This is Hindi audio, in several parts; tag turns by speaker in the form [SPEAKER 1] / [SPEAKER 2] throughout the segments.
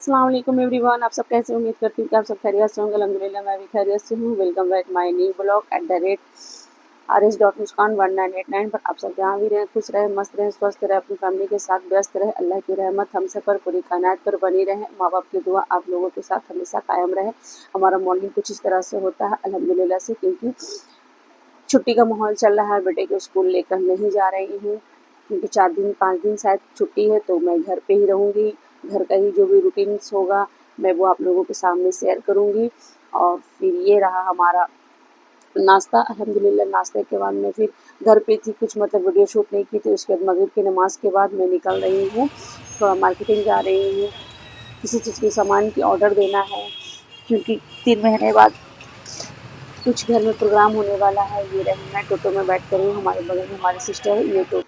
[SPEAKER 1] अस्सलाम वालेकुम एवरीवन, आप सब कैसे? उम्मीद करती हूँ कि आप सब खैरियत से होंगे। अल्हम्दुलिल्लाह मैं भी खैरियत से हूँ। Welcome back my new blog @rs.muskan1989 पर। आप सब जहाँ भी रहें खुश रहें, मस्त रहें, स्वस्थ रहें, अपनी फैमिली के साथ व्यस्त रहें। अल्लाह की रहमत हम सब पर, पूरी कायनात पर बनी रहे। माँ बाप की दुआ आप लोगों के साथ हमेशा कायम रहे। हमारा मॉर्निंग कुछ इस तरह से होता है अल्हम्दुलिल्लाह से, क्योंकि छुट्टी का माहौल चल रहा है। बेटे को स्कूल लेकर नहीं जा रही हूँ क्योंकि 4 दिन 5 दिन शायद छुट्टी है, तो मैं घर पे ही रहूँगी। घर का ही जो भी रूटीन्स होगा मैं वो आप लोगों के सामने शेयर करूँगी। और फिर ये रहा हमारा नाश्ता। अल्हम्दुलिल्लाह नाश्ते के बाद मैं फिर घर पे थी, कुछ मतलब वीडियो शूट नहीं की थी। उसके बाद मगरिब की नमाज़ के बाद मैं निकल रही हूँ, थोड़ा मार्केटिंग जा रही हूँ। किसी चीज़ के सामान की ऑर्डर देना है, क्योंकि 3 महीने बाद कुछ घर में प्रोग्राम होने वाला है। ये रही मैं टोटो में बैठ कर हूँ, हमारे बगल में हमारी सिस्टर है, ये तो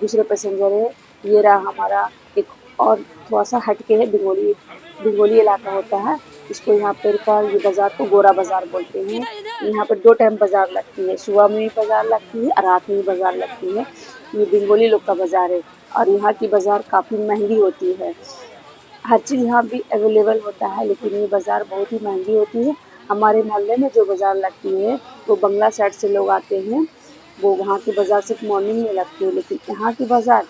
[SPEAKER 1] दूसरे पैसेंजर है। ये रहा हमारा एक और थोड़ा सा हट के है, बिंगोली इलाका होता है। इसको यहाँ पर का ये बाज़ार को गोरा बाज़ार बोलते हैं। यहाँ पर 2 टाइम बाज़ार लगती है, सुबह में भी बाज़ार लगती है और रात में भी बाज़ार लगती है। ये बिंगोली लोग का बाज़ार है और यहाँ की बाज़ार काफ़ी महंगी होती है। हर चीज़ यहाँ भी अवेलेबल होता है, लेकिन ये बाज़ार बहुत ही महंगी होती है। हमारे मोहल्ले में जो बाज़ार लगती है वो बंगला साइड से लोग आते हैं, वो वहाँ की बाज़ार सिर्फ मॉर्निंग में लगती है, लेकिन यहाँ की बाज़ार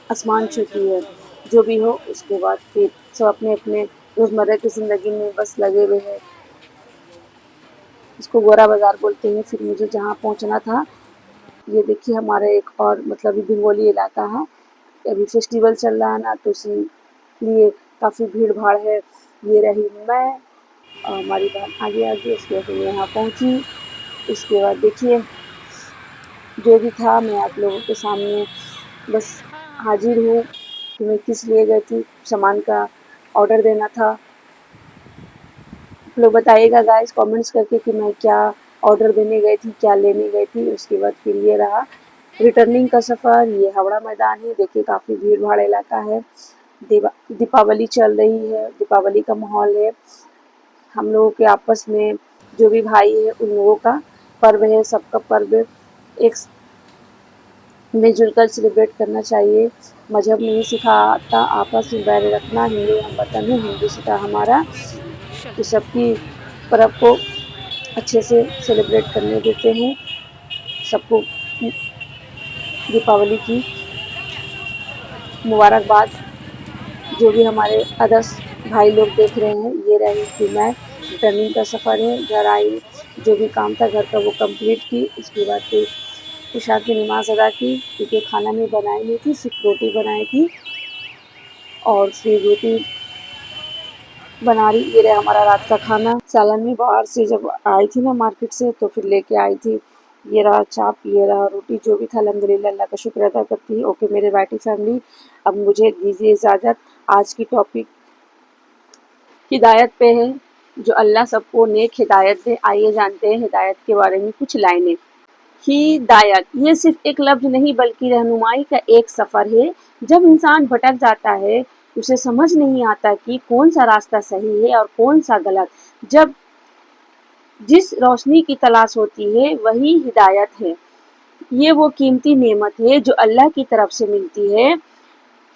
[SPEAKER 1] आसमान छूती है। जो भी हो, उसके बाद फिर सब अपने अपने रोज़मर्रा की ज़िंदगी में बस लगे हुए हैं। इसको गोरा बाज़ार बोलते हैं। फिर मुझे जहाँ पहुँचना था, ये देखिए हमारा एक और मतलब ये बिंगोली इलाका है। अभी फेस्टिवल चल रहा है ना, तो इसीलिए काफ़ी भीड़ भाड़ है। ये रही मैं और हमारी बहन आगे आगे। उसके बाद मैं यहाँ पहुँची। उसके बाद देखिए जो भी था मैं आप लोगों के सामने बस हाजिर हूँ कि मैं किस लिए गई थी। सामान का ऑर्डर देना था। आप लोग बताइएगा गाइस कमेंट्स करके कि मैं क्या ऑर्डर देने गई थी, क्या लेने गई थी। उसके बाद फिर ये रहा रिटर्निंग का सफ़र। ये हावड़ा मैदान है, देखिए काफ़ी भीड़ भाड़ इलाका है। दीपावली चल रही है, दीपावली का माहौल है। हम लोगों के आपस में जो भी भाई है उन लोगों का पर्व है, सबका पर्व एक मिलजुल कर सेलिब्रेट करना चाहिए। मजहब नहीं सिखाता आपस में बैर रखना। हिंदू हम वतन है, हिंदू सिखा हमारा, तो सबकी पर्व को अच्छे से सेलिब्रेट करने देते हैं। सबको दीपावली की मुबारकबाद। जो भी हमारे अदर्स भाई लोग देख रहे हैं, ये रही कि मैं रिटर्निंग का सफ़र है। घर आई, जो भी काम था घर का वो कंप्लीट की। उसके बाद फिर इशा की नमाज़ अदा की, क्योंकि खाना में बनाई नहीं थी, सिर्फ रोटी बनाई थी। और फिर रोटी बना रही, ये रहा हमारा रात का खाना। सालन में बाहर से जब आई थी ना मार्केट से, तो फिर लेके आई थी। ये रहा चाप, ये रहा रोटी, जो भी था अल्हम्दुलिल्लाह अल्लाह का शुक्र अदा करती है। ओके मेरे बैठी फैमिली, अब मुझे दीजिए इजाज़त। आज की टॉपिक हिदायत पे है। जो अल्लाह सबको नेक हिदायत दे। आइए जानते हैं हिदायत के बारे में कुछ लाइनें। हिदायत ये सिर्फ एक लफ्ज़ नहीं बल्कि रहनुमाई का एक सफ़र है। जब इंसान भटक जाता है, उसे समझ नहीं आता कि कौन सा रास्ता सही है और कौन सा गलत। जब जिस रोशनी की तलाश होती है वही हिदायत है। ये वो कीमती नेमत है जो अल्लाह की तरफ से मिलती है।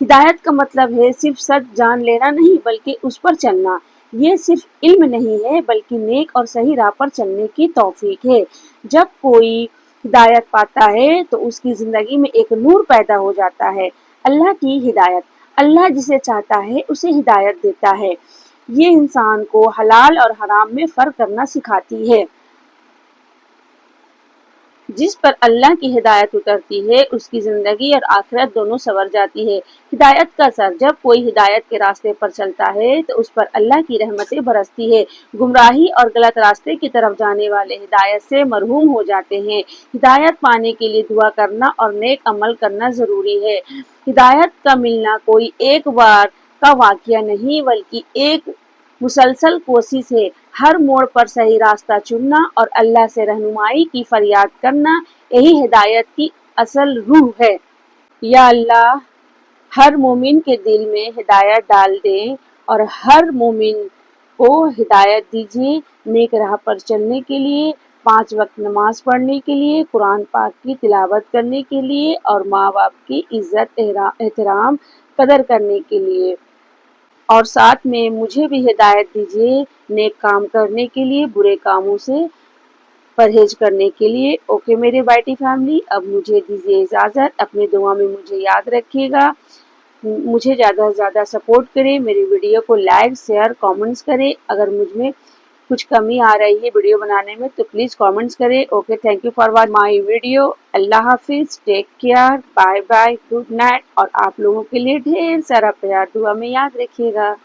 [SPEAKER 1] हिदायत का मतलब है सिर्फ सच जान लेना नहीं, बल्कि उस पर चलना। ये सिर्फ इल्म नहीं है, बल्कि नेक और सही राह पर चलने की तौफीक है। जब कोई हिदायत पाता है तो उसकी ज़िंदगी में एक नूर पैदा हो जाता है। अल्लाह की हिदायत, अल्लाह जिसे चाहता है उसे हिदायत देता है। ये इंसान को हलाल और हराम में फ़र्क करना सिखाती है। जिस पर अल्लाह की हिदायत उतरती है, उसकी ज़िंदगी और आखिरत दोनों संवर जाती है। हिदायत का असर, जब कोई हिदायत के रास्ते पर चलता है तो उस पर अल्लाह की रहमतें बरसती है। गुमराही और गलत रास्ते की तरफ जाने वाले हिदायत से मरहूम हो जाते हैं। हिदायत पाने के लिए दुआ करना और नेक अमल करना ज़रूरी है। हिदायत का मिलना कोई एक बार का वाक़या नहीं, बल्कि एक मुसलसल कोशिश है। हर मोड़ पर सही रास्ता चुनना और अल्लाह से रहनुमाई की फरियाद करना, यही हिदायत की असल रूह है। या अल्लाह, हर मोमिन के दिल में हिदायत डाल दें और हर मोमिन को हिदायत दीजिए नेक राह पर चलने के लिए, 5 वक्त नमाज पढ़ने के लिए, कुरान पाक की तिलावत करने के लिए और माँ बाप की इज़्ज़त एहतराम कदर करने के लिए। और साथ में मुझे भी हिदायत दीजिए नेक काम करने के लिए, बुरे कामों से परहेज करने के लिए। ओके मेरे बाइटी फैमिली, अब मुझे दीजिए इजाज़त। अपनी दुआ में मुझे याद रखिएगा। मुझे ज़्यादा से ज़्यादा सपोर्ट करें, मेरी वीडियो को लाइक शेयर कमेंट्स करें। अगर मुझ में कुछ कमी आ रही है वीडियो बनाने में तो प्लीज़ कमेंट्स करें। Okay, thank you for watching my video. अल्लाह हाफिज़, take care, bye bye, good night. और आप लोगों के लिए ढेर सारा प्यार दुआ में याद रखिएगा।